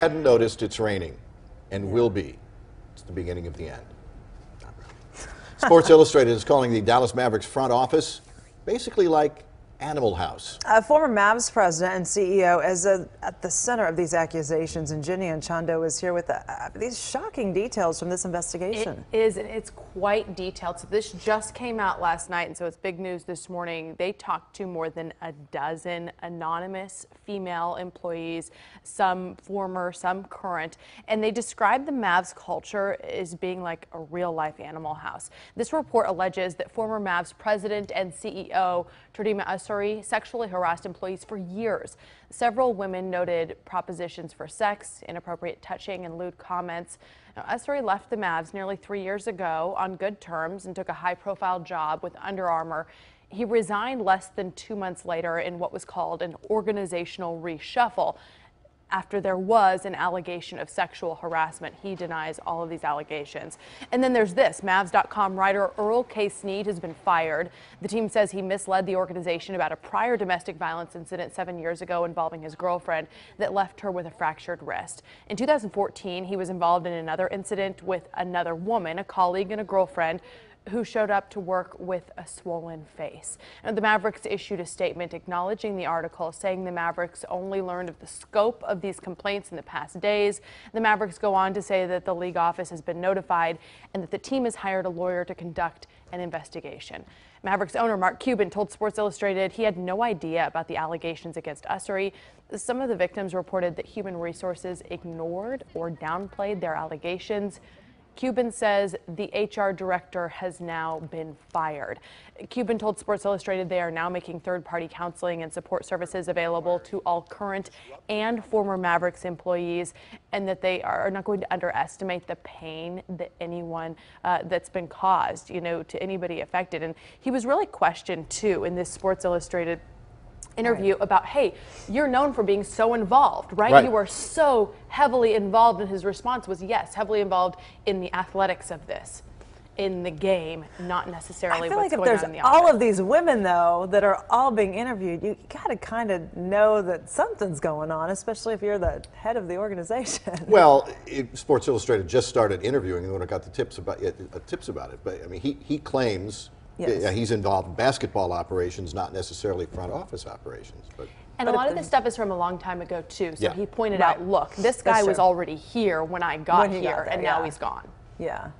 Hadn't noticed it's raining and will be. It's the beginning of the end. Not really. Sports Illustrated is calling the Dallas Mavericks front office basically like Animal House. A former Mavs president and CEO is at the center of these accusations, and Ginny Anchondo is here with these shocking details from this investigation. It is, and it's quite detailed. So this just came out last night, and so it's big news this morning. They talked to more than a dozen anonymous female employees, some former, some current, and they described the Mavs culture as being like a real-life Animal House. This report alleges that former Mavs president and CEO Tordima sexually harassed employees for years. Several women noted propositions for sex, inappropriate touching, and lewd comments. Now, Ussery left the Mavs nearly 3 years ago on good terms and took a high-profile job with Under Armour. He resigned less than 2 months later in what was called an organizational reshuffle, after there was an allegation of sexual harassment. He denies all of these allegations. And then there's this. Mavs.com writer Earl K. Snead has been fired. The team says he misled the organization about a prior domestic violence incident 7 years ago involving his girlfriend that left her with a fractured wrist. In 2014, he was involved in another incident with another woman, a colleague and a girlfriend, who showed up to work with a swollen face. And the Mavericks issued a statement acknowledging the article, saying the Mavericks only learned of the scope of these complaints in the past days. The Mavericks go on to say that the league office has been notified and that the team has hired a lawyer to conduct an investigation. Mavericks owner Mark Cuban told Sports Illustrated he had no idea about the allegations against Ussery. Some of the victims reported that Human Resources ignored or downplayed their allegations. Cuban says the HR director has now been fired. Cuban told Sports Illustrated they are now making third-party counseling and support services available to all current and former Mavericks employees, and that they are not going to underestimate the pain that anyone that's been caused, to anybody affected. And he was really questioned too in this Sports Illustrated interview about, hey, you're known for being so involved, right? You are so heavily involved, and his response was, yes, heavily involved in the athletics of this, in the game, not necessarily what's going on in the office. All of these women, though, that are all being interviewed, you got to kind of know that something's going on, especially if you're the head of the organization. Well, Sports Illustrated just started interviewing and when I got the tips about it, but I mean, he claims. Yes. He's involved in basketball operations, not necessarily front office operations. And a lot of this stuff is from a long time ago, too. So he pointed out, look, this guy was already here when I got here, and now he's gone. Yeah.